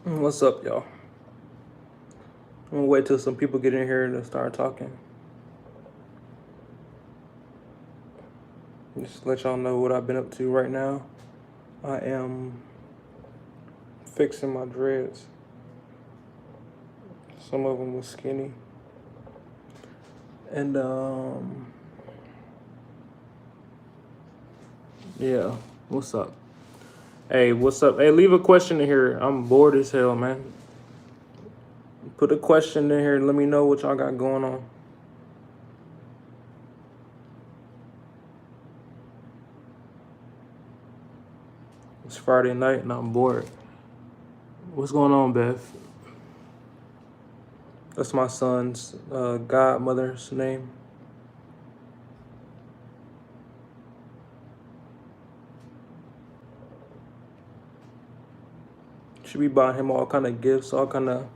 What's up, y'all? I'm gonna wait till some people get in here to start talking. Just to let y'all know what I've been up to right now. I am fixing my dreads. Some of them was skinny. And, yeah. What's up? Hey, what's up? Hey, leave a question in here. I'm bored as hell, man. Put a question in here and let me know what y'all got going on. It's Friday night and I'm bored. What's going on, Beth? That's my son's godmother's name. Should be buying him all kind of gifts, all kind of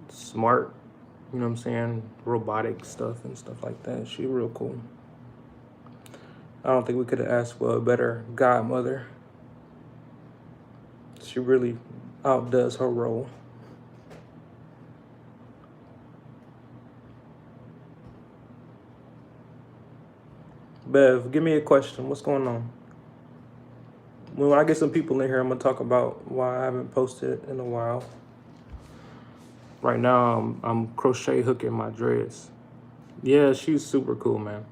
smart, you know what I'm saying, robotic stuff and stuff like that. She real cool. I don't think we could have asked for a better godmother. She really outdoes her role. Bev, give me a question. What's going on? When I get some people in here, I'm gonna talk about why I haven't posted in a while. Right now, I'm crochet hooking my dreads. Yeah, she's super cool, man.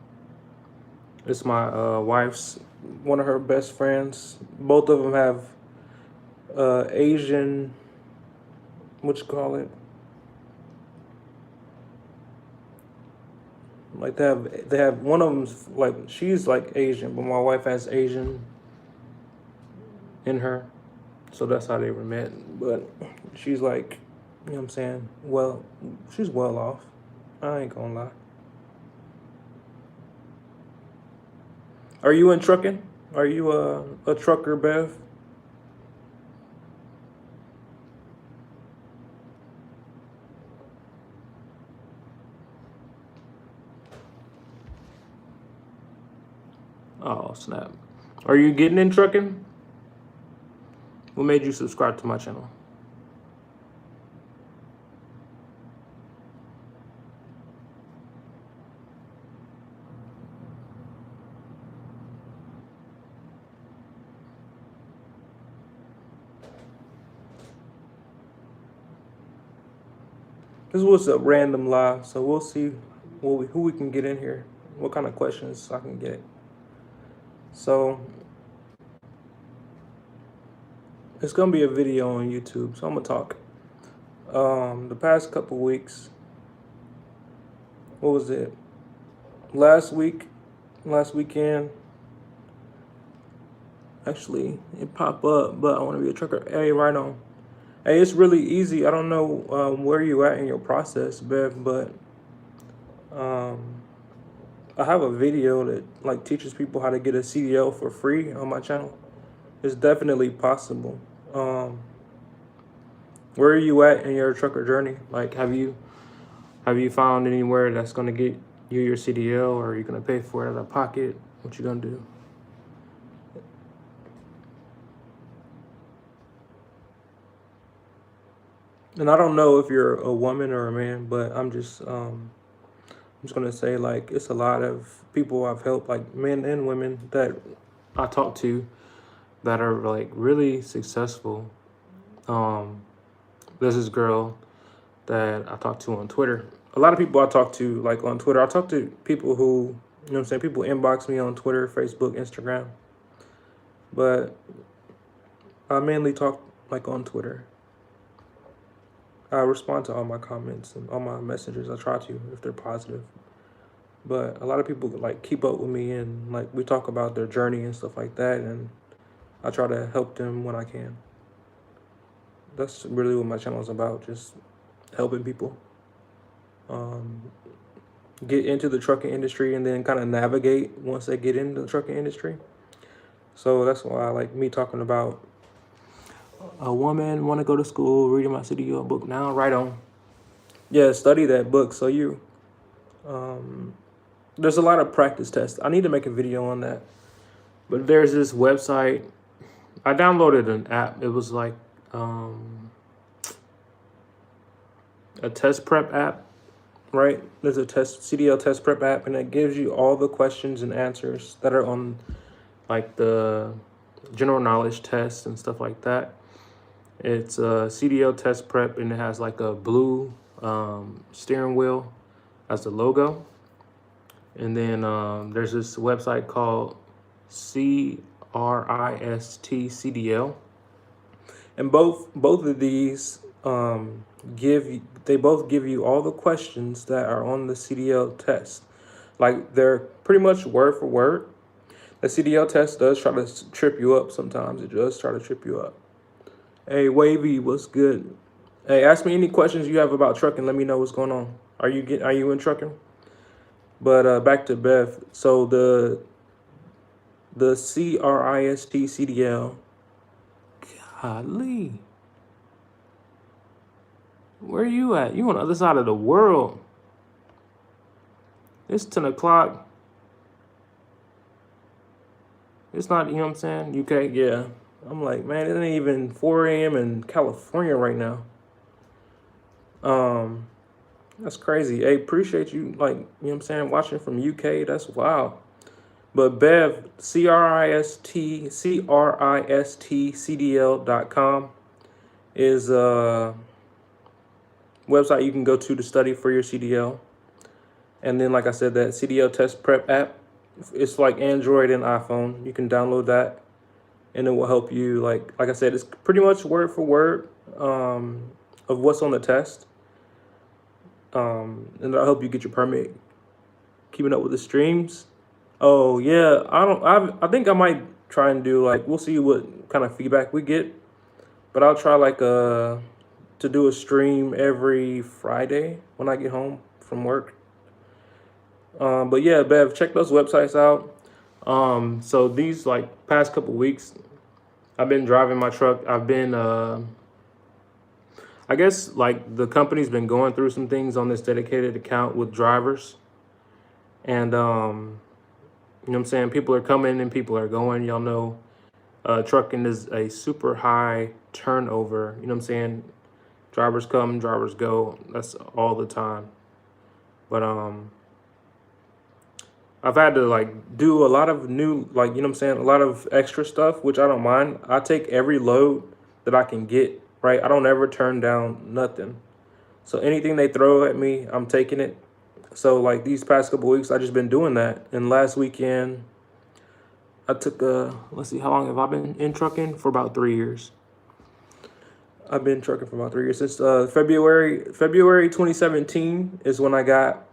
It's my wife's one of her best friends. Both of them have Asian, what you call it? Like they have one of them's like she's like Asian, but my wife has Asian in her, so that's how they were met. But she's like, you know what I'm saying? Well, she's well off. I ain't gonna lie. Are you in trucking? Are you a trucker, Bev? Oh snap! Are you getting in trucking? What made you subscribe to my channel? This was a random live, so we'll see who we can get in here, what kind of questions I can get. So it's gonna be a video on YouTube, so I'm gonna talk. The past couple weeks, what was it? Last weekend. Actually, it pop up, but I want to be a trucker. Hey, right on. Hey, it's really easy. I don't know where you at in your process, Bev, but um, I have a video that like teaches people how to get a CDL for free on my channel. It's definitely possible. Um, where are you at in your trucker journey? Like, have you found anywhere that's gonna get you your CDL, or are you gonna pay for it out of pocket? What you gonna do? And I don't know if you're a woman or a man, but I'm just gonna say like it's a lot of people I've helped, like men and women that I talk to that are like really successful. Um, there's this girl that I talk to on Twitter. A lot of people I talk to like on Twitter. I talk to people who, you know what I'm saying, people inbox me on Twitter, Facebook, Instagram. But I mainly talk like on Twitter. I respond to all my comments and all my messages. I try to if they're positive. But a lot of people like keep up with me and like we talk about their journey and stuff like that, and I try to help them when I can. That's really what my channel is about, just helping people um, get into the trucking industry and then kind of navigate once they get into the trucking industry. So that's why I like me talking about a woman want to go to school, reading my CDO book now, right on. Yeah, study that book. So um, there's a lot of practice tests. I need to make a video on that. But there's this website. I downloaded an app. It was like a test prep app, right? There's a CDL test prep app, and it gives you all the questions and answers that are on like the general knowledge tests and stuff like that. It's a CDL test prep, and it has like a blue steering wheel as the logo. And then there's this website called CRIST CDL, and both of these both give you all the questions that are on the CDL test. Like, they're pretty much word for word. The CDL test does try to trip you up sometimes. It does try to trip you up. Hey, Wavy, what's good? Hey, ask me any questions you have about trucking. Let me know what's going on. Are you in trucking? But back to Bev. So the CRIST CDL. Golly. Where are you at? You on the other side of the world. It's 10 o'clock. It's not, you know what I'm saying? UK, yeah. I'm like, man, it ain't even 4 a.m. in California right now. That's crazy. Hey, appreciate you, like, you know what I'm saying, watching from UK. That's wild. But Bev, CRISTCDL.com is a website you can go to study for your CDL. And then, like I said, that CDL test prep app, it's like Android and iPhone. You can download that, and it will help you. Like I said, it's pretty much word for word of what's on the test. And that'll help you get your permit. Keeping up with the streams. Oh yeah, I think I might try and do, like, we'll see what kind of feedback we get. But I'll try like to do a stream every Friday when I get home from work. But yeah, Bev, check those websites out. So these, like, past couple weeks, I've been driving my truck. I've been I guess, like, the company's been going through some things on this dedicated account with drivers. And you know what I'm saying? People are coming and people are going. Y'all know trucking is a super high turnover. You know what I'm saying? Drivers come, drivers go. That's all the time. But I've had to, like, do a lot of new, like, you know what I'm saying, a lot of extra stuff, which I don't mind. I take every load that I can get, right? I don't ever turn down nothing. So anything they throw at me, I'm taking it. So, like, these past couple weeks, I just been doing that. And last weekend, I took let's see, how long have I been in trucking? For about 3 years. I've been trucking for about 3 years. Since February 2017 is when I got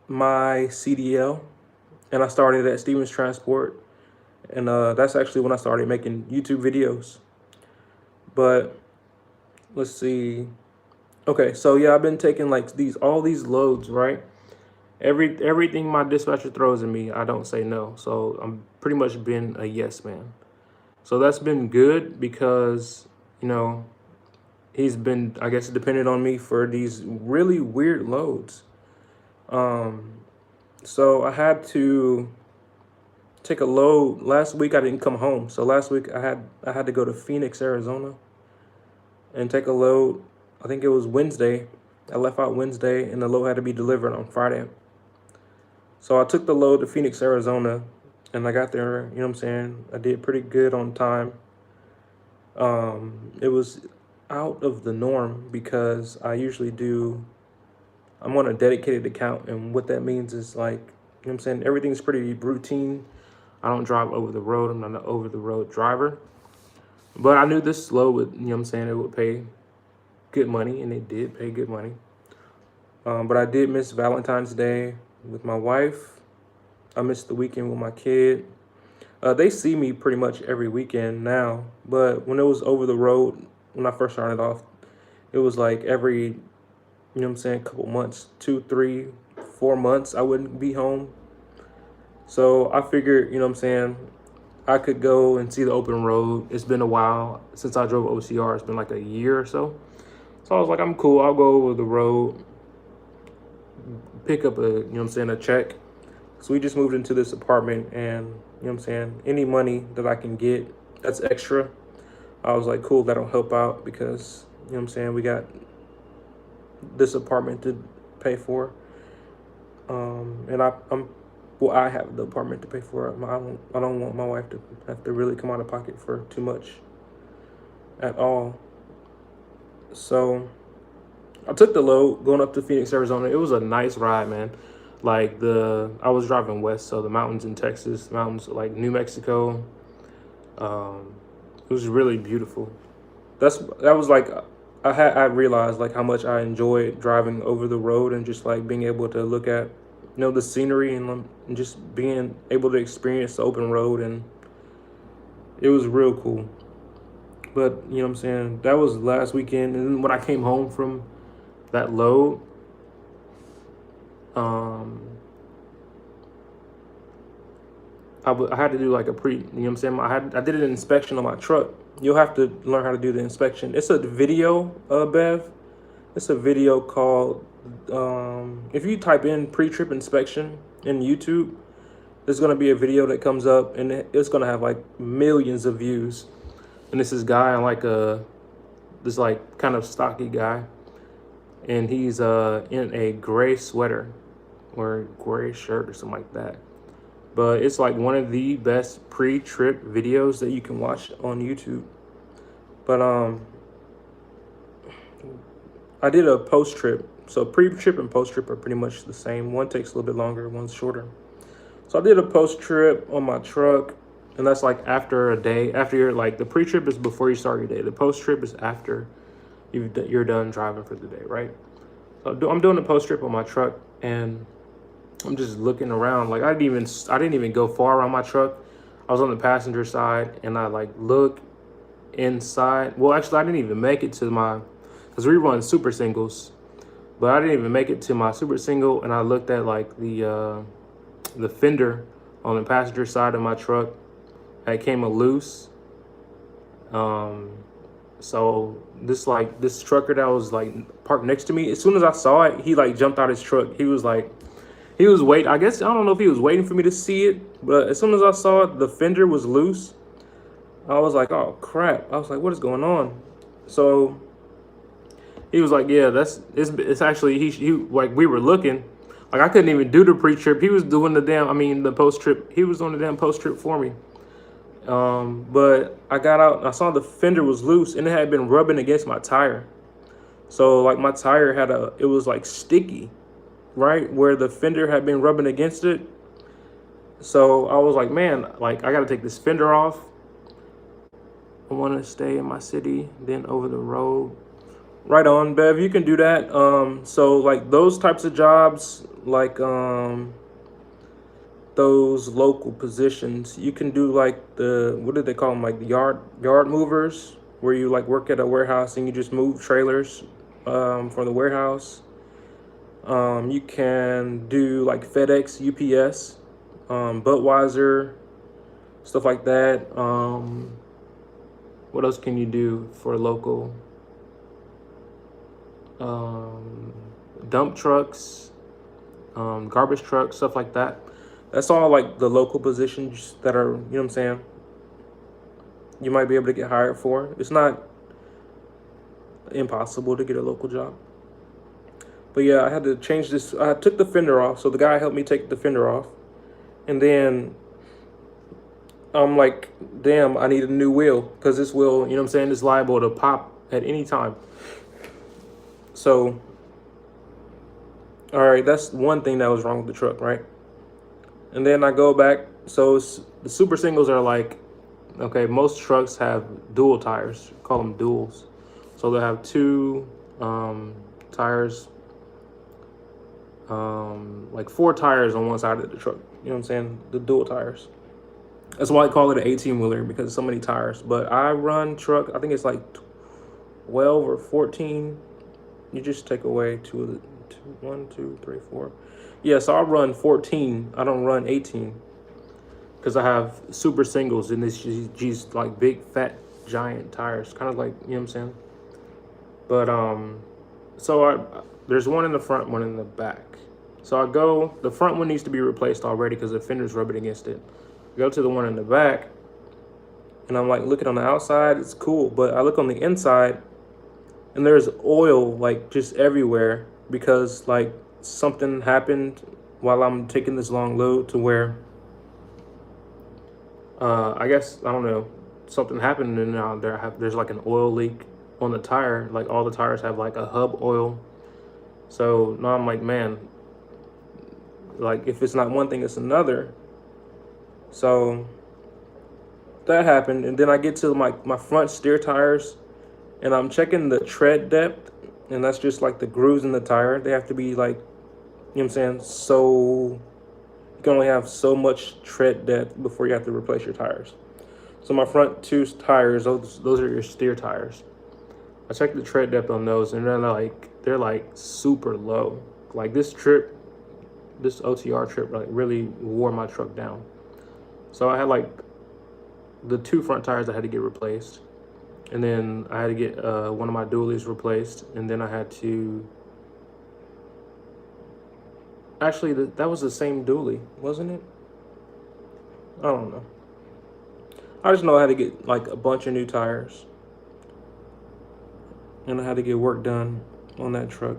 my CDL. And I started at Stevens Transport. And that's actually when I started making YouTube videos. But let's see. Okay, so yeah, I've been taking, like, all these loads, right? Everything my dispatcher throws at me, I don't say no. So I'm pretty much been a yes man. So that's been good because, you know, he's been, I guess, dependent on me for these really weird loads. So I had to take a load. Last week I didn't come home. So last week I had to go to Phoenix, Arizona and take a load. I think it was Wednesday. I left out Wednesday and the load had to be delivered on Friday. So I took the load to Phoenix, Arizona, and I got there, you know what I'm saying? I did pretty good on time. It was out of the norm because I'm on a dedicated account, and what that means is, like, you know what I'm saying, everything's pretty routine. I don't drive over the road. I'm not an over the road driver. But I knew this load would, you know what I'm saying, it would pay good money, and it did pay good money. But I did miss Valentine's Day with my wife. I missed the weekend with my kid. They see me pretty much every weekend now, but when it was over the road, when I first started off, it was like every, you know what I'm saying, couple months, 2, 3, 4 months, I wouldn't be home. So I figured, you know what I'm saying, I could go and see the open road. It's been a while since I drove OCR. It's been like a year or so. So I was like, I'm cool. I'll go over the road, pick up you know what I'm saying, a check. So we just moved into this apartment, and, you know what I'm saying, any money that I can get that's extra, I was like, cool, that'll help out because, you know what I'm saying, we got this apartment to pay for. And I have the apartment to pay for. I don't want my wife to have to really come out of pocket for too much at all. So I took the load going up to Phoenix, Arizona. It was a nice ride, man. Like I was driving west, so the mountains in Texas, mountains like New Mexico. It was really beautiful. That was like I realized like how much I enjoyed driving over the road and just like being able to look at, the scenery and just being able to experience the open road, and it was real cool. But you know what I'm saying, that was last weekend, and then when I came home from that load, I had to do like a you know what I'm saying, I did an inspection on my truck. You'll have to learn how to do the inspection. It's a video, Bev. It's a video called, if you type in pre-trip inspection in YouTube, there's going to be a video that comes up, and it's going to have like millions of views. And this is guy on like this like kind of stocky guy, and he's in a gray sweater or gray shirt or something like that. But it's like one of the best pre-trip videos that you can watch on YouTube. But I did a post-trip. So pre-trip and post-trip are pretty much the same. One takes a little bit longer, one's shorter. So I did a post-trip on my truck, and that's like after a day. After you're like, the pre-trip is before you start your day. The post-trip is after you're done driving for the day, right? So I'm doing a post-trip on my truck, and I'm just looking around. Like I didn't even go far around my truck. I was on the passenger side, and I like look inside. Well, actually, I didn't even make it to because we run super singles, but I didn't even make it to my super single. And I looked at like the fender on the passenger side of my truck. It came loose. So this trucker that was like parked next to me, as soon as I saw it, he like jumped out his truck. He was waiting. I guess, I don't know if he was waiting for me to see it, but as soon as I saw it, the fender was loose. I was like, oh crap. I was like, what is going on? So he was like, yeah, it's actually, he like, we were looking, like I couldn't even do the pre-trip. He was doing the post-trip. He was on the damn post-trip for me. But I got out and I saw the fender was loose, and it had been rubbing against my tire. So like my tire it was like sticky, right where the fender had been rubbing against it. So I was like, man, like I gotta take this fender off. I want to stay in my city, then over the road. Right on, Bev, you can do that. So like those types of jobs, like those local positions, you can do like what do they call them, like the yard movers, where you like work at a warehouse and you just move trailers from the warehouse. You can do like FedEx, UPS, Budweiser, stuff like that. What else can you do for local? Dump trucks, garbage trucks, stuff like that. That's all like the local positions that are, you know what I'm saying, you might be able to get hired for. It's not impossible to get a local job. But yeah, I had to change this. I took the fender off. So the guy helped me take the fender off. And then I'm like, damn, I need a new wheel, because this wheel, you know what I'm saying, is liable to pop at any time. So, all right, that's one thing that was wrong with the truck, right? And then I go back. So the super singles are like, okay, most trucks have dual tires, call them duals. So they have two tires, like 4 tires on one side of the truck. You know what I'm saying? The dual tires. That's why I call it an 18-wheeler, because there's so many tires. But I run truck, I think it's like 12 or 14. You just take away 1, 2, 3, 4. Yeah, so I run 14. I don't run 18, because I have super singles, and these like big, fat, giant tires, kind of like, you know what I'm saying? But so there's one in the front, one in the back. So the front one needs to be replaced already because the fender's rubbing against it. Go to the one in the back, and I'm like looking on the outside, it's cool, but I look on the inside and there's oil like just everywhere because like something happened while I'm taking this long load to where I guess I don't know, something happened and now there's like an oil leak on the tire. Like all the tires have like a hub oil. So now I'm like, man, like if it's not one thing, it's another. So that happened, and then I get to my front steer tires, and I'm checking the tread depth, and that's just like the grooves in the tire. They have to be like, you know what I'm saying? So you can only have so much tread depth before you have to replace your tires. So my front two tires, those are your steer tires. I checked the tread depth on those, and they're like super low. Like this OTR trip like really wore my truck down. So I had like the two front tires I had to get replaced, and then I had to get one of my dualies replaced, and then I had to actually that was the same dually, wasn't it? I don't know. I just know I had to get like a bunch of new tires, and I had to get work done on that truck.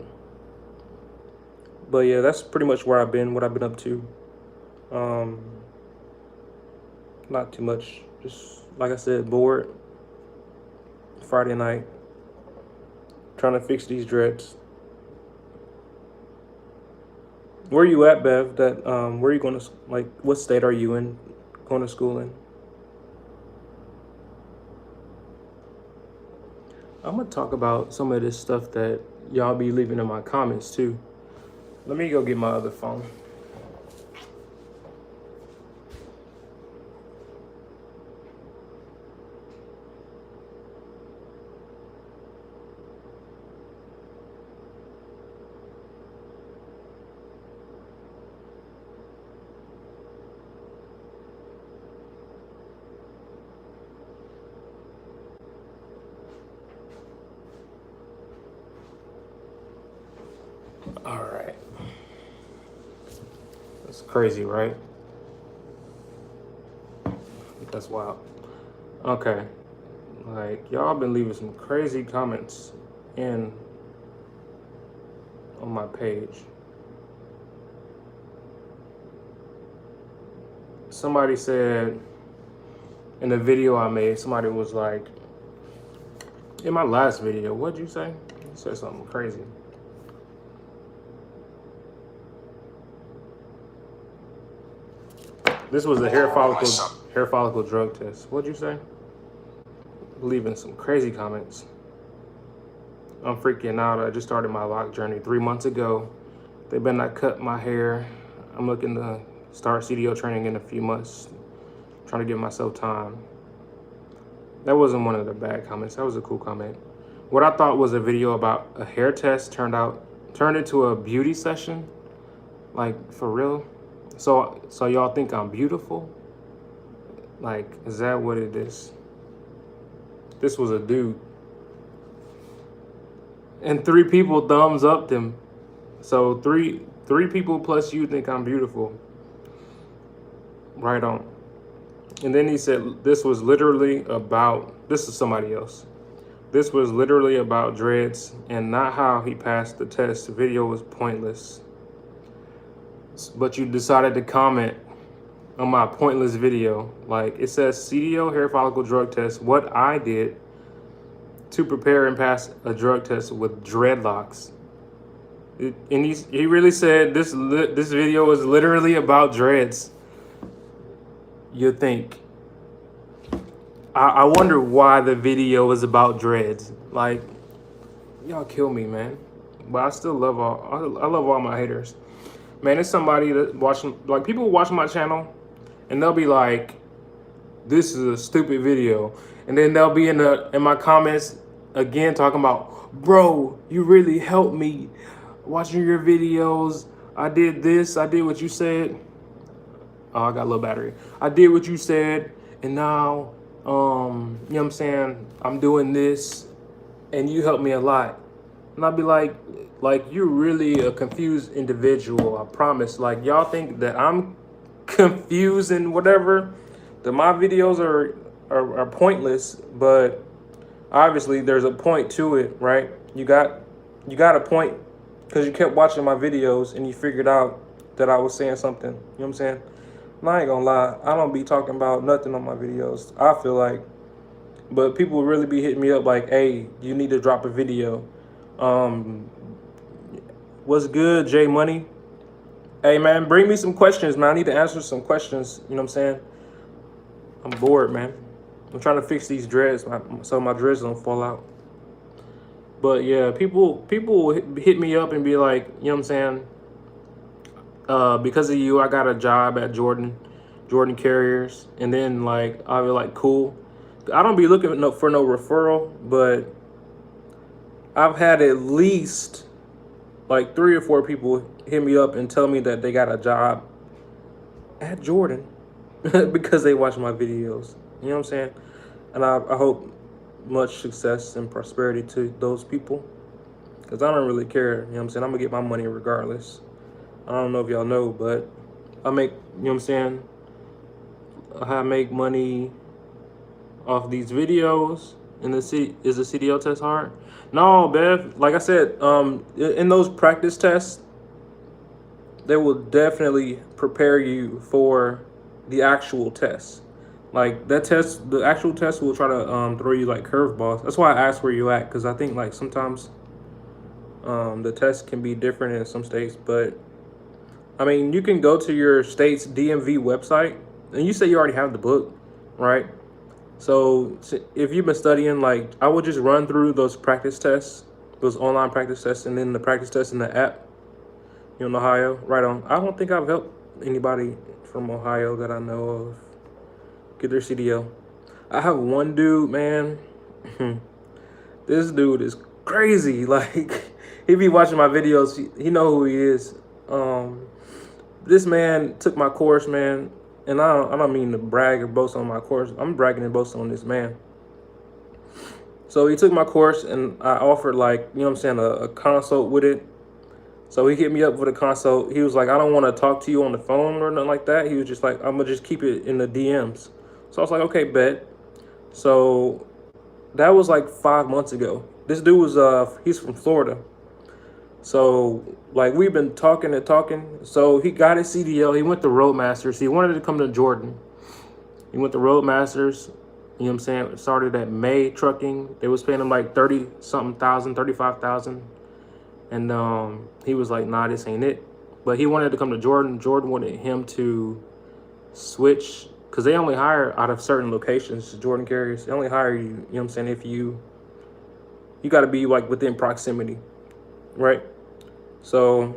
But yeah, that's pretty much where I've been, what I've been up to. Not too much. Just like I said, bored. Friday night, trying to fix these dreads. Where are you at, Bev? Where are you going to, like, what state are you in, going to school in? I'm gonna talk about some of this stuff that y'all be leaving in my comments too. Let me go get my other phone. All right. That's crazy, right? That's wild. Okay. Like, y'all been leaving some crazy comments in on my page. Somebody said in the video I made, somebody was like, in my last video, what'd you say? You said something crazy. This was a hair follicle drug test. What'd you say? Leaving some crazy comments. I'm freaking out. I just started my lock journey 3 months ago. They better not cut my hair. I'm looking to start CDO training in a few months. Trying to give myself time. That wasn't one of the bad comments. That was a cool comment. What I thought was a video about a hair test turned into a beauty session. Like, for real. So y'all think I'm beautiful? Like, is that what it is? This was a dude. And 3 people thumbs up them. So three people plus you think I'm beautiful. Right on. And then he said this is somebody else. This was literally about dreads and not how he passed the test. The video was pointless. But you decided to comment on my pointless video. Like, it says CDO hair follicle drug test, what I did to prepare and pass a drug test with dreadlocks. And he really said this video was literally about dreads. You think. I wonder why the video is about dreads. Like, y'all kill me, man. But I still love all my haters. Man, it's somebody that watching, like, people watching my channel and they'll be like, this is a stupid video. And then they'll be in my comments again talking about, bro, you really helped me watching your videos. I did this, I did what you said. Oh, I got a low battery. I did what you said, and now, you know what I'm saying, I'm doing this, and you helped me a lot. And I'd be like, you're really a confused individual, I promise. Like, y'all think that I'm confused and whatever, that my videos are are pointless, but obviously there's a point to it, right? You got a point because you kept watching my videos and you figured out that I was saying something. You know what I'm saying? And I ain't gonna lie, I don't be talking about nothing on my videos. I feel like, but people really be hitting me up like, "Hey, you need to drop a video." Um, what's good, J Money? Hey man, bring me some questions, man. I need to answer some questions. You know what I'm saying? I'm bored, man. I'm trying to fix these dreads so my dreads don't fall out. But yeah, people hit me up and be like, you know what I'm saying? Because of you, I got a job at Jordan Carriers, and then like I'll be like, cool. I don't be looking for no referral, but I've had at least like 3 or 4 people hit me up and tell me that they got a job at Jordan because they watch my videos. You know what I'm saying? And I hope much success and prosperity to those people because I don't really care. You know what I'm saying? I'm gonna get my money regardless. I don't know if y'all know, but I make, you know what I'm saying? I make money off these videos. And is the CDL test hard? No, Bev. Like I said, in those practice tests, they will definitely prepare you for the actual test. Like that test, the actual test will try to throw you like curveballs. That's why I asked where you at, because I think like sometimes the test can be different in some states. But I mean, you can go to your state's DMV website, and you say you already have the book, right? So if you've been studying, like I would just run through those practice tests, those online practice tests, and then the practice tests in the app. You in Ohio, right on. I don't think I've helped anybody from Ohio that I know of get their CDL. I have one dude, man. This dude is crazy. Like he be watching my videos. He know who he is. This man took my course, man, and I don't mean to brag or boast on my course. I'm bragging and boasting on this man. So he took my course, and I offered like, you know what I'm saying, a consult with it. So he hit me up with a consult. He was like, I don't want to talk to you on the phone or nothing like that. He was just like, I'm gonna just keep it in the DMs. So I was like, okay, bet. So that was like 5 months ago. This dude was he's from Florida. So like we've been talking and talking. So he got his CDL. He went to Roadmasters. He wanted to come to Jordan. He went to Roadmasters. You know what I'm saying? Started at May Trucking. They was paying him like 30 something thousand, 35,000. And he was like, nah, this ain't it. But he wanted to come to Jordan. Jordan wanted him to switch, because they only hire out of certain locations, Jordan Carriers. They only hire you, you know what I'm saying, if you got to be like within proximity, right? So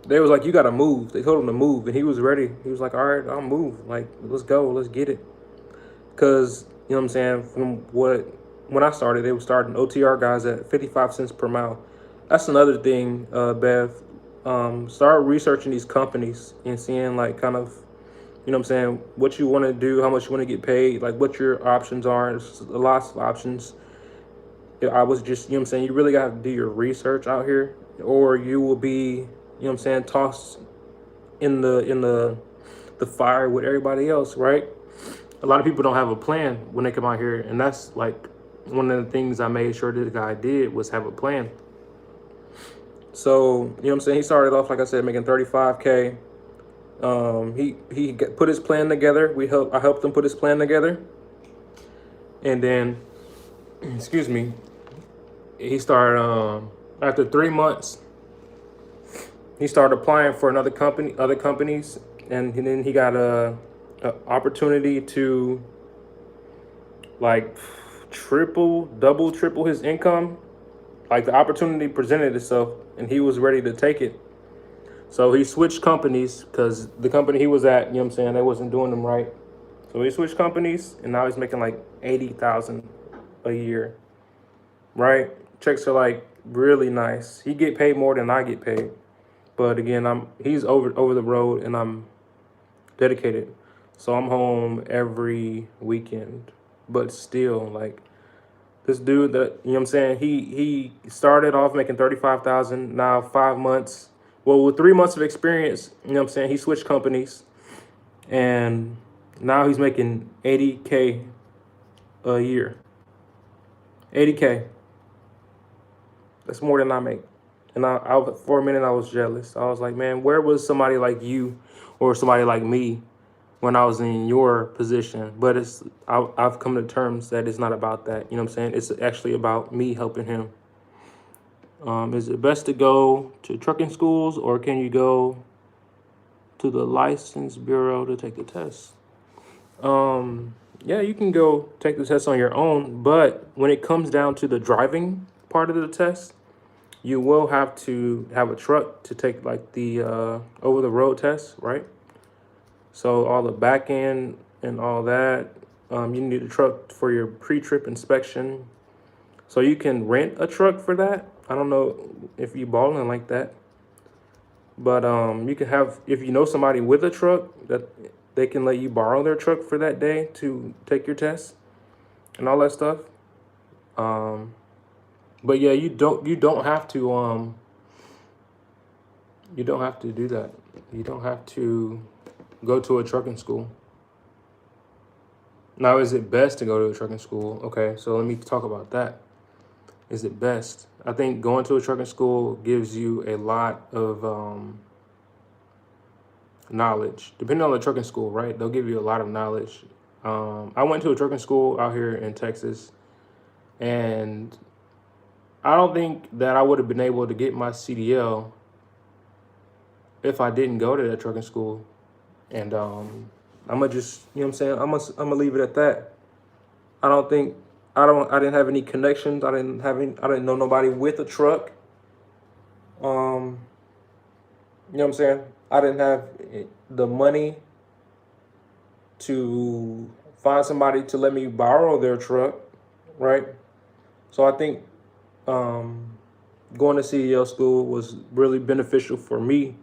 they was like, you got to move. They told him to move, and he was ready. He was like, all right, I'll move. Like, let's go. Let's get it. Because, you know what I'm saying, from when I started, they were starting OTR guys at 55 cents per mile. That's another thing, Bev. Start researching these companies and seeing like kind of, you know what I'm saying, what you want to do, how much you want to get paid, like what your options are. There's lots of options. I was just, you know what I'm saying, you really got to do your research out here, or you will be, you know what I'm saying, tossed in the fire with everybody else, right? A lot of people don't have a plan when they come out here, and that's like one of the things I made sure this guy did was have a plan. So, you know what I'm saying, he started off, like I said, making 35K. He put his plan together. I helped him put his plan together. And then, excuse me, he started, after 3 months, he started applying for other companies. And then he got a opportunity to like triple his income. Like the opportunity presented itself and he was ready to take it. So he switched companies because the company he was at, you know what I'm saying, they wasn't doing them right. So he switched companies and now he's making like 80,000 a year, right? Checks are like really nice. He get paid more than I get paid. But again, he's over the road and I'm dedicated. So I'm home every weekend. But still, like, this dude that, you know what I'm saying, he started off making 35,000, now 5 months. Well, with 3 months of experience, you know what I'm saying, he switched companies and now he's making 80K a year. 80K. That's more than I make. And I for a minute I was jealous. I was like, man, where was somebody like you or somebody like me when I was in your position? But I've come to terms that it's not about that. You know what I'm saying? It's actually about me helping him. Is it best to go to trucking schools, or can you go to the license bureau to take the test? Yeah, you can go take the test on your own, but when it comes down to the driving part of the test, you will have to have a truck to take like the over the road test, right? So all the back end and all that, you need a truck for your pre-trip inspection. So you can rent a truck for that. I don't know if you balling like that, but you can have, if you know somebody with a truck, that they can let you borrow their truck for that day to take your test and all that stuff. But yeah, you don't have to you don't have to do that. You don't have to go to a trucking school. Now, is it best to go to a trucking school? Okay, so let me talk about that. Is it best? I think going to a trucking school gives you a lot of knowledge. Depending on the trucking school, right? They'll give you a lot of knowledge. I went to a trucking school out here in Texas, and I don't think that I would have been able to get my CDL if I didn't go to that trucking school. And I'm gonna just, you know what I'm saying? I'm gonna leave it at that. I don't think I didn't have any connections. I didn't know nobody with a truck. Um, you know what I'm saying? I didn't have the money to find somebody to let me borrow their truck, right? So I think um, going to CDL school was really beneficial for me.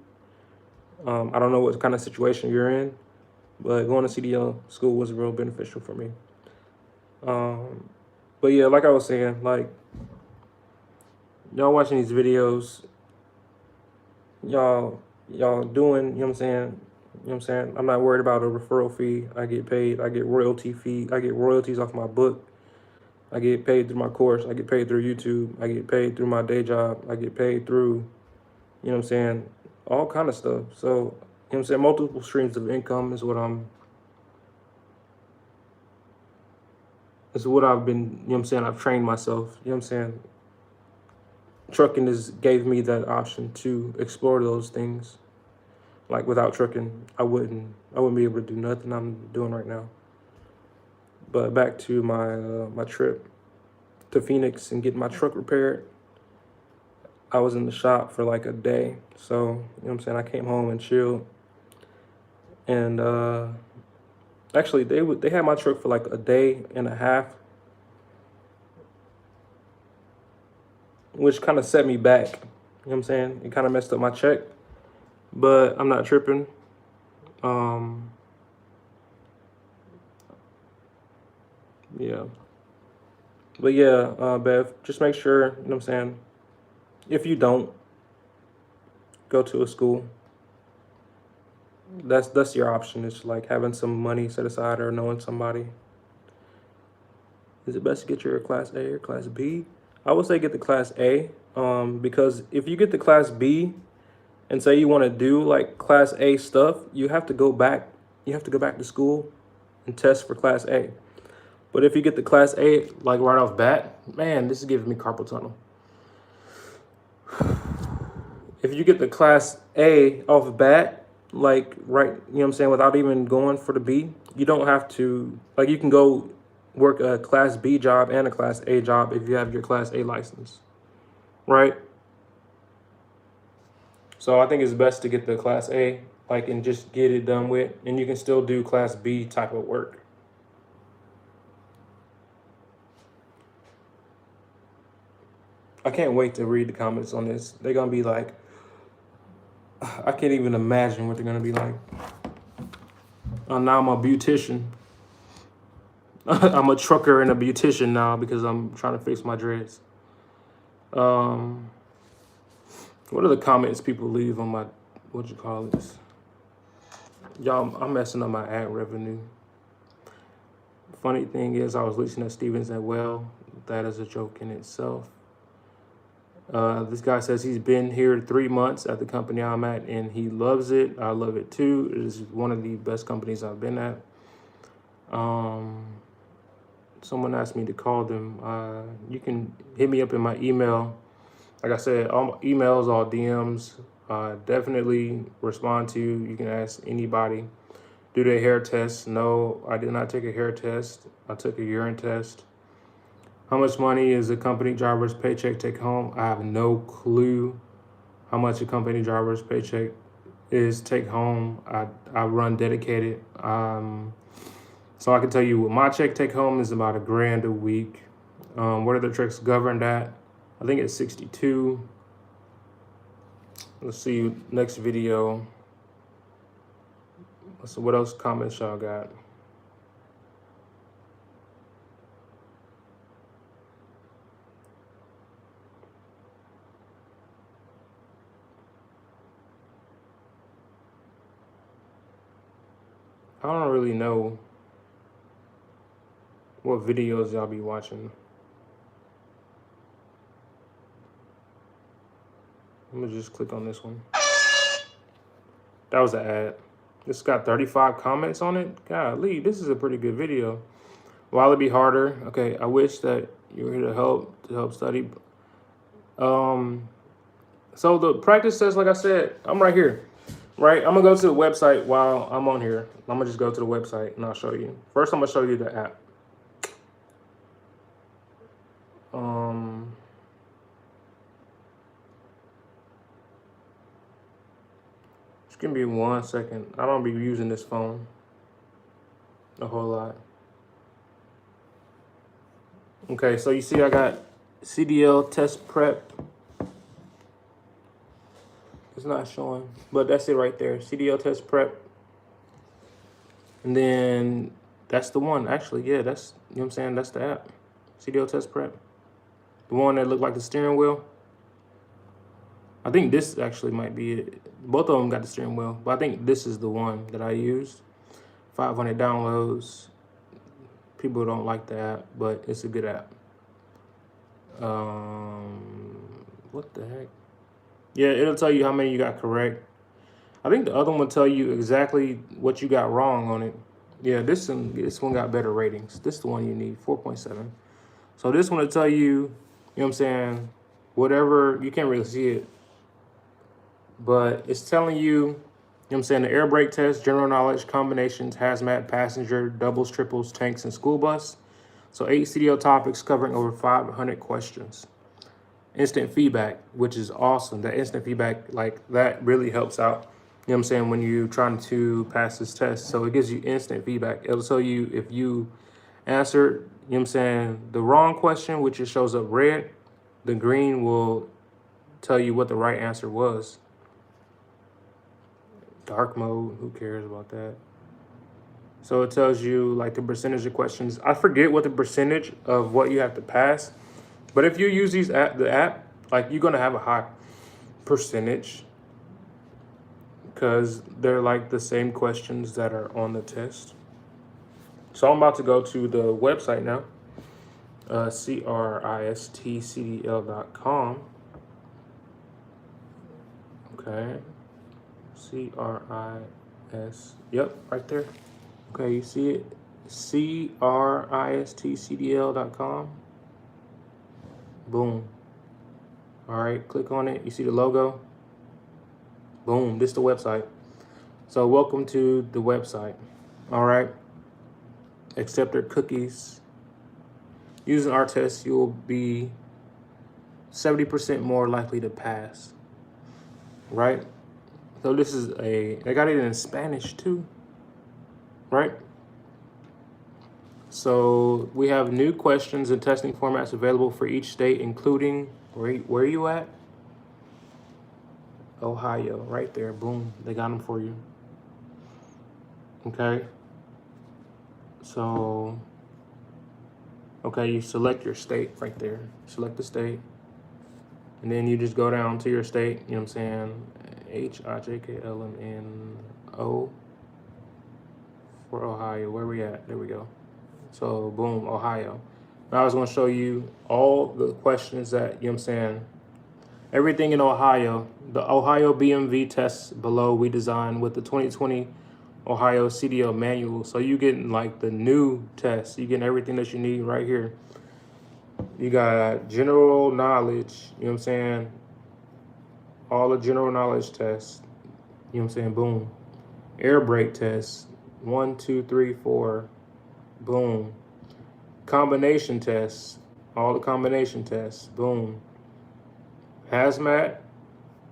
I don't know what kind of situation you're in, but going to CDL school was real beneficial for me. Um, but yeah, like I was saying, like y'all watching these videos, y'all doing, you know what I'm saying? You know what I'm saying? I'm not worried about a referral fee. I get paid. I get royalty fee. I get royalties off my book. I get paid through my course. I get paid through YouTube. I get paid through my day job. I get paid through, you know what I'm saying? All kind of stuff. So, you know what I'm saying? Multiple streams of income is what I've been, you know what I'm saying? I've trained myself, you know what I'm saying? Trucking gave me that option to explore those things. Like without trucking, I wouldn't be able to do nothing I'm doing right now. But back to my trip to Phoenix and getting my truck repaired. I was in the shop for like a day, so you know what I'm saying. I came home and chilled, and actually they had my truck for like a day and a half, which kind of set me back. You know what I'm saying? It kind of messed up my check, but I'm not tripping. Um, yeah, but yeah, Bev, just make sure, you know what I'm saying. If you don't go to a school, that's your option. It's like having some money set aside or knowing somebody. Is it best to get your class A or class B? I would say get the class A, because if you get the class B and say you want to do like class A stuff, you have to go back. You have to go back to school and test for class A. But if you get the class A like right off bat, man, this is giving me carpal tunnel. If you get the class A off bat, like right, you know what I'm saying, without even going for the B, you don't have to, like, you can go work a class B job and a class A job if you have your class A license, right? So I think it's best to get the class A, like, and just get it done with, and you can still do class B type of work. I can't wait to read the comments on this. They're gonna be like, I can't even imagine what they're gonna be like. Now I'm a beautician. I'm a trucker and a beautician now because I'm trying to fix my dreads. Um, what are the comments people leave on my, what you call this? Y'all, I'm messing up my ad revenue. Funny thing is, I was listening to Steven said, well, that is a joke in itself. This guy says he's been here 3 months at the company I'm at, and he loves it. I love it too. It is one of the best companies I've been at. Someone asked me to call them. You can hit me up in my email. Like I said, all emails, all DMs, definitely respond to you. You can ask anybody. Do they hair test? No, I did not take a hair test. I took a urine test. How much money is a company driver's paycheck take home? I have no clue how much a company driver's paycheck is take home. I run dedicated. So I can tell you what my check take home is about $1,000 a week. What are the tricks governed at? I think it's 62. Let's see, next video. So what else comments y'all got? I don't really know what videos y'all be watching. I'm gonna just click on this one. That was an ad. This got 35 comments on it. Golly, this is a pretty good video. While it be harder, okay, I wish that you were here to help study. So the practice test, like I said, I'm right here. Right, I'm gonna go to the website while I'm on here. I'm gonna just go to the website and I'll show you. First, I'm gonna show you the app. Just give me 1 second. I don't be using this phone a whole lot. Okay, so you see I got CDL test prep. It's not showing, but that's it right there. CDL test prep. And then that's the one, actually. Yeah, that's, you know what I'm saying? That's the app. CDL test prep. The one that looked like the steering wheel. I think this actually might be it. Both of them got the steering wheel, but I think this is the one that I used. 500 downloads. People don't like the app, but it's a good app. What the heck? Yeah, it'll tell you how many you got correct. I think the other one will tell you exactly what you got wrong on it. Yeah, this one got better ratings. This is the one you need, 4.7. So this one will tell you, you know what I'm saying, whatever, you can't really see it, but it's telling you, you know what I'm saying, the air brake test, general knowledge, combinations, hazmat, passenger, doubles, triples, tanks, and school bus. So 8 CDL topics covering over 500 questions. Instant feedback, which is awesome. That instant feedback, like, that really helps out, you know what I'm saying, when you're trying to pass this test. So it gives you instant feedback. It'll tell you if you answered, you know what I'm saying, the wrong question, which it shows up red, the green will tell you what the right answer was. Dark mode, who cares about that? So it tells you like the percentage of questions. I forget what the percentage of what you have to pass, but if you use the app, like, you're gonna have a high percentage because they're like the same questions that are on the test. So I'm about to go to the website now, cristcdl.com. Okay, CRIS, yep, right there. Okay, you see it, cristcdl.com. Boom. All right, click on it. You see the logo? Boom, this is the website. So welcome to the website. All right. Accept their cookies. Using our test, you'll be 70% more likely to pass. Right? So this is they got it in Spanish too. Right? So we have new questions and testing formats available for each state, including, where are you at? Ohio, right there. Boom, they got them for you. Okay. So, okay, you select your state right there. Select the state. And then you just go down to your state, you know what I'm saying? HIJKLMNO for Ohio. Where we at? There we go. So boom, Ohio. Now I was going to show you all the questions that, you know what I'm saying, everything in Ohio. The Ohio BMV tests below we designed with the 2020 Ohio CDL manual. So you getting like the new test. You getting everything that you need right here. You got general knowledge, you know what I'm saying? All the general knowledge tests, you know what I'm saying? Boom. Air brake tests, 1, 2, 3, 4, boom. Combination tests, all the combination tests, boom. Hazmat,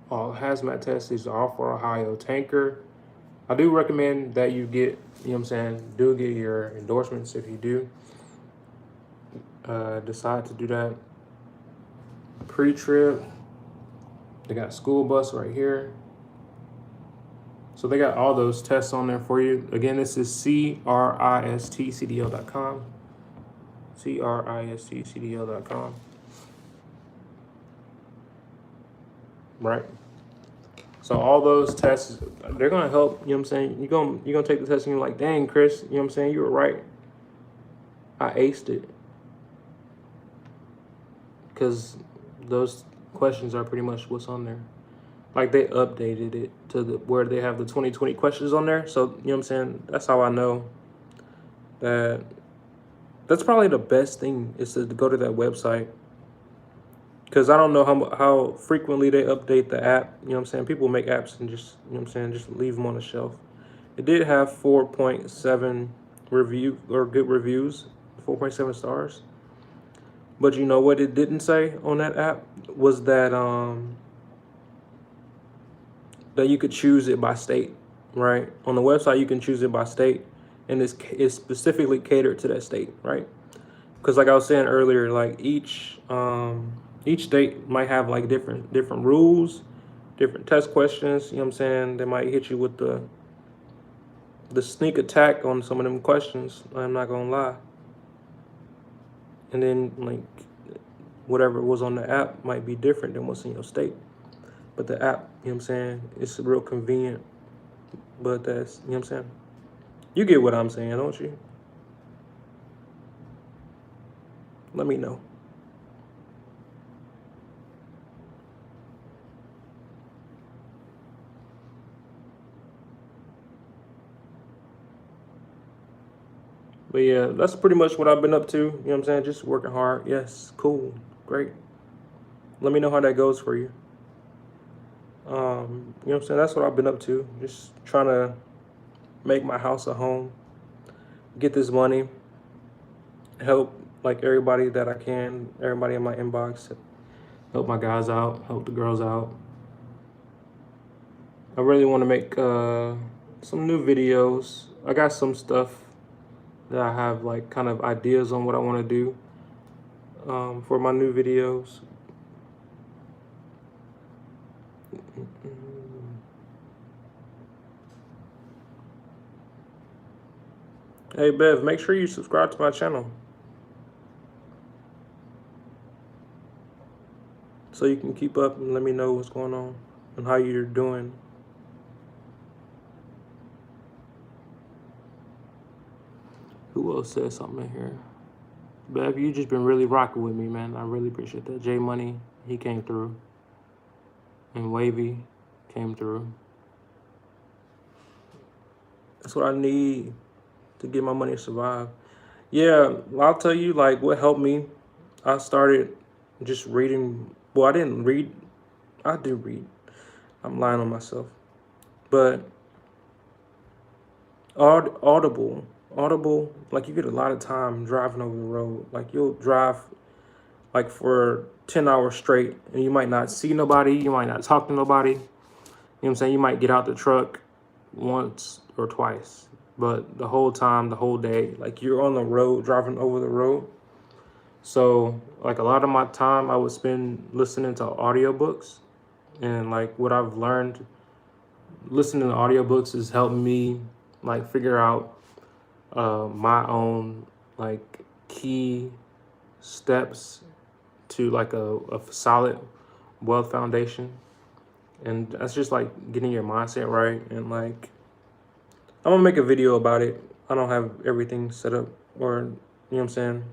all hazmat tests, these are all for Ohio. Tanker, I do recommend that you get, you know what I'm saying, do get your endorsements if you do decide to do that. Pre-trip, they got school bus right here. So they got all those tests on there for you. Again, this is CRISTCDL.com. CRISTCDL.com. Right? So all those tests, they're gonna help, you know what I'm saying? You're gonna take the test and you're like, dang, Chris, you know what I'm saying? You were right. I aced it. Because those questions are pretty much what's on there. Like they updated it to where they have the 2020 questions on there. So, you know what I'm saying? That's how I know that that's probably the best thing is to go to that website. Because I don't know how frequently they update the app. You know what I'm saying? People make apps and just, you know what I'm saying, just leave them on the shelf. It did have 4.7 review or good reviews, 4.7 stars. But you know what it didn't say on that app was that that you could choose it by state, right? On the website, you can choose it by state, and it's specifically catered to that state, right? Because like I was saying earlier, like each state might have like different rules, different test questions. You know what I'm saying? They might hit you with the sneak attack on some of them questions. I'm not gonna lie. And then like whatever was on the app might be different than what's in your state. But the app, you know what I'm saying, it's real convenient. But that's, you know what I'm saying? You get what I'm saying, don't you? Let me know. But yeah, that's pretty much what I've been up to. You know what I'm saying? Just working hard. Yes, cool, great. Let me know how that goes for you. You know what I'm saying? That's what I've been up to. Just trying to make my house a home, get this money, help like everybody that I can, everybody in my inbox, help my guys out, help the girls out. I really want to make some new videos. I got some stuff that I have like kind of ideas on what I want to do for my new videos. Hey Bev, make sure you subscribe to my channel so you can keep up and let me know what's going on and how you're doing. Who else said something in here? Bev, you just been really rocking with me, man. I really appreciate that. J Money, he came through. And Wavy came through. That's what I need to get my money to survive. Yeah, I'll tell you, like, what helped me. I started just reading. Well, I didn't read. I do read. I'm lying on myself. But Audible, like, you get a lot of time driving over the road. Like, you'll drive, like, for 10 hours straight, and you might not see nobody. You might not talk to nobody. You know what I'm saying? You might get out the truck once or twice. But the whole time, the whole day, like you're on the road, driving over the road. So like a lot of my time I would spend listening to audiobooks. And like what I've learned listening to audiobooks has helped me like figure out my own like key steps to like a solid wealth foundation. And that's just like getting your mindset right. And like I'm gonna make a video about it. I don't have everything set up or you know what I'm saying,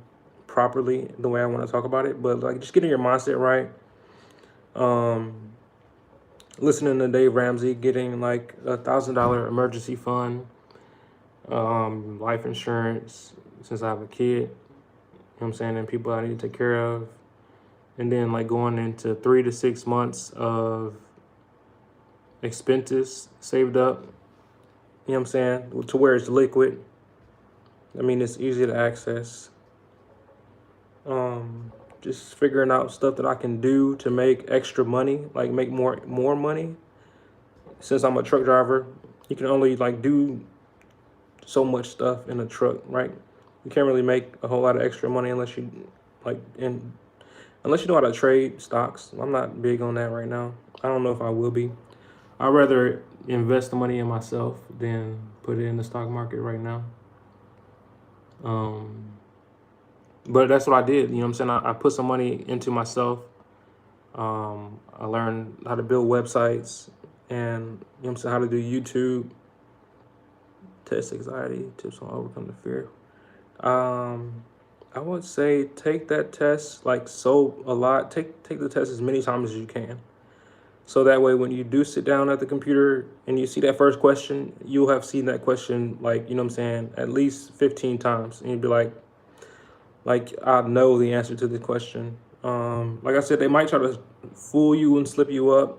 properly the way I want to talk about it. But like just getting your mindset right. Listening to Dave Ramsey, getting like $1,000 emergency fund, life insurance since I have a kid, you know what I'm saying, and people I need to take care of. And then like going into 3 to 6 months of expenses saved up, you know what I'm saying, to where it's liquid. I mean, it's easy to access. Just figuring out stuff that I can do to make extra money, like make more money. Since I'm a truck driver, you can only like do so much stuff in a truck, right? You can't really make a whole lot of extra money unless you like unless you know how to trade stocks. I'm not big on that right now. I don't know if I will be. I'd rather invest the money in myself than put it in the stock market right now. But that's what I did. You know what I'm saying? I put some money into myself. I learned how to build websites and, you know what I'm saying, how to do YouTube, test anxiety, tips on overcome the fear. I would say take that test like so a lot. Take the test as many times as you can. So that way when you do sit down at the computer and you see that first question, you'll have seen that question like, you know what I'm saying, at least 15 times. And you'd be like I know the answer to the question. Like I said, they might try to fool you and slip you up.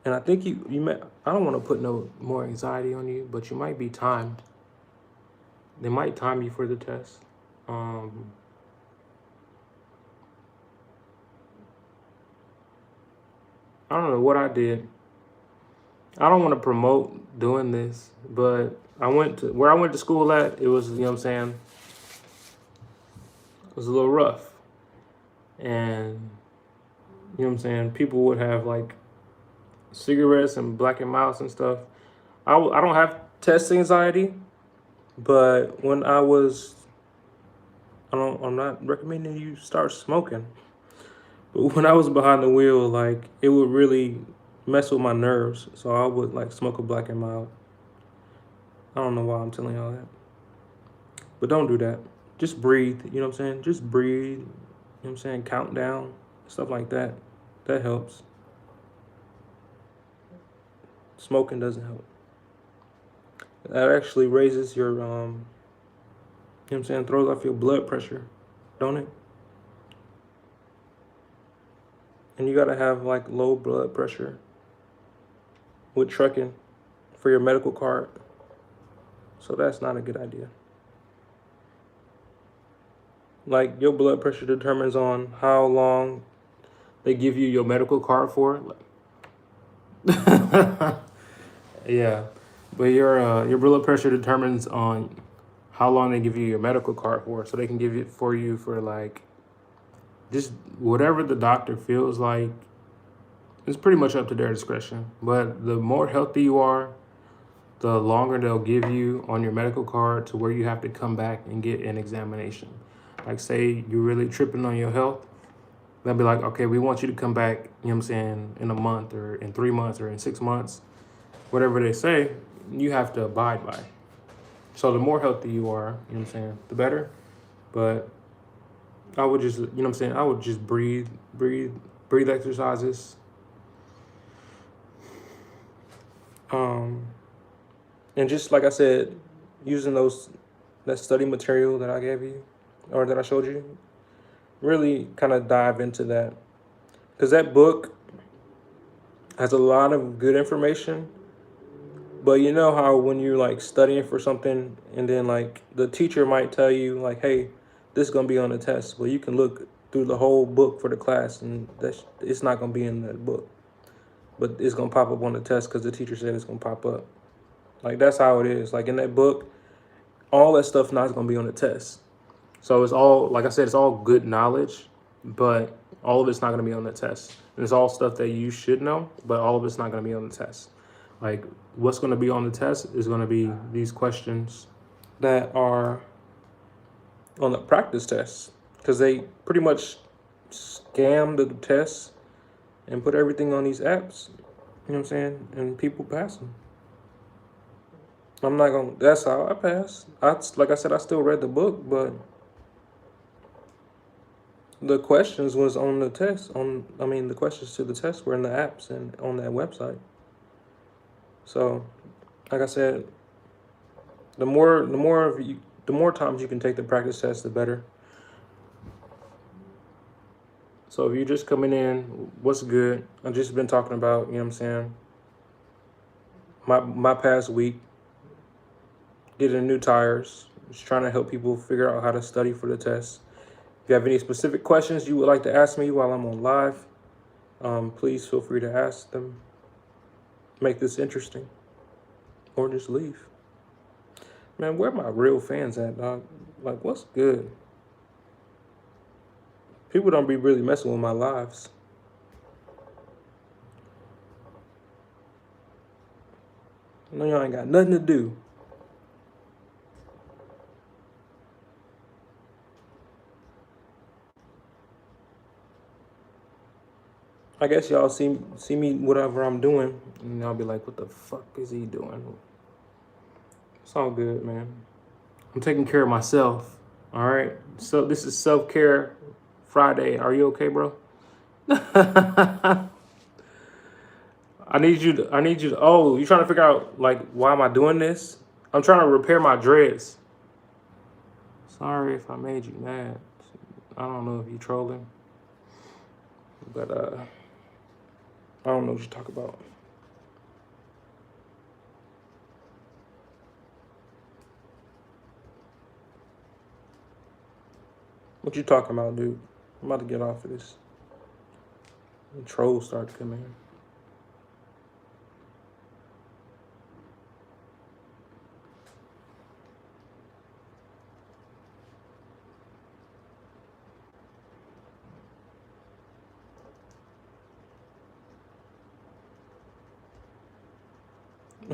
And I think you may, I don't want to put no more anxiety on you, but you might be timed. They might time you for the test. I don't know what I did. I don't want to promote doing this, but where I went to school at, it was, you know what I'm saying, it was a little rough. And, you know what I'm saying, people would have like cigarettes and Black and Mouse and stuff. I don't have test anxiety, but when I'm not recommending you start smoking. But when I was behind the wheel, like it would really mess with my nerves. So I would like smoke a Black and Mild. I don't know why I'm telling y'all that. But don't do that. Just breathe, you know what I'm saying? Just breathe, you know what I'm saying? Count down, stuff like that. That helps. Smoking doesn't help. That actually raises your, you know what I'm saying? Throws off your blood pressure, don't it? And you gotta have like low blood pressure with trucking for your medical card. So that's not a good idea. Like your blood pressure determines on how long they give you your medical card for. Yeah, but your blood pressure determines on how long they give you your medical card for. So they can give it for you for like just whatever the doctor feels like. It's pretty much up to their discretion. But the more healthy you are, the longer they'll give you on your medical card to where you have to come back and get an examination. Like say you're really tripping on your health, they'll be like, okay, we want you to come back, you know what I'm saying, in a month or in 3 months or in 6 months. Whatever they say, you have to abide by. So the more healthy you are, you know what I'm saying, the better. But I would just, you know what I'm saying, I would just breathe exercises. And just like I said, using that study material that I gave you or that I showed you, really kind of dive into that. Because that book has a lot of good information. But you know how when you're like studying for something and then like the teacher might tell you like, hey, this is going to be on the test. Well, you can look through the whole book for the class and it's not going to be in that book. But it's going to pop up on the test because the teacher said it's going to pop up. Like that's how it is. Like in that book, all that stuff not going to be on the test. So it's all, like I said, it's all good knowledge, but all of it's not going to be on the test. And it's all stuff that you should know, but all of it's not going to be on the test. Like what's going to be on the test is going to be these questions that are on the practice test because they pretty much scam the tests and put everything on these apps, you know what I'm saying? And people pass them. I'm not gonna. That's how I passed. Like I said, I still read the book, but the questions was on the test. The questions to the test were in the apps and on that website. So, like I said, the more times you can take the practice test, the better. So if you're just coming in, what's good? I've just been talking about, you know what I'm saying, my past week, getting new tires, just trying to help people figure out how to study for the test. If you have any specific questions you would like to ask me while I'm on live, please feel free to ask them. Make this interesting, or just leave. Man, where my real fans at, dog? Like, what's good? People don't be really messing with my lives. I know y'all ain't got nothing to do. I guess y'all see me whatever I'm doing, and y'all be like, "What the fuck is he doing?" It's all good, man. I'm taking care of myself. All right. So this is self-care Friday. Are you okay, bro? I need you to. Oh, you trying to figure out like why am I doing this? I'm trying to repair my dreads. Sorry if I made you mad. I don't know if you trolling, but I don't know what you talk about. What you talking about, dude? I'm about to get off of this. The trolls start to come in.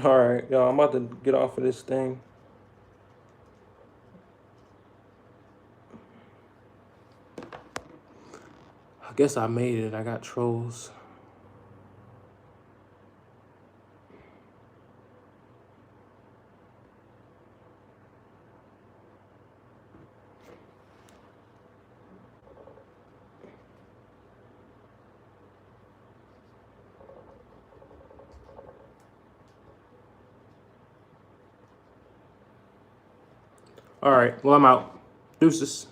All right, y'all. I'm about to get off of this thing. I guess I made it. I got trolls. All right. Well, I'm out. Deuces.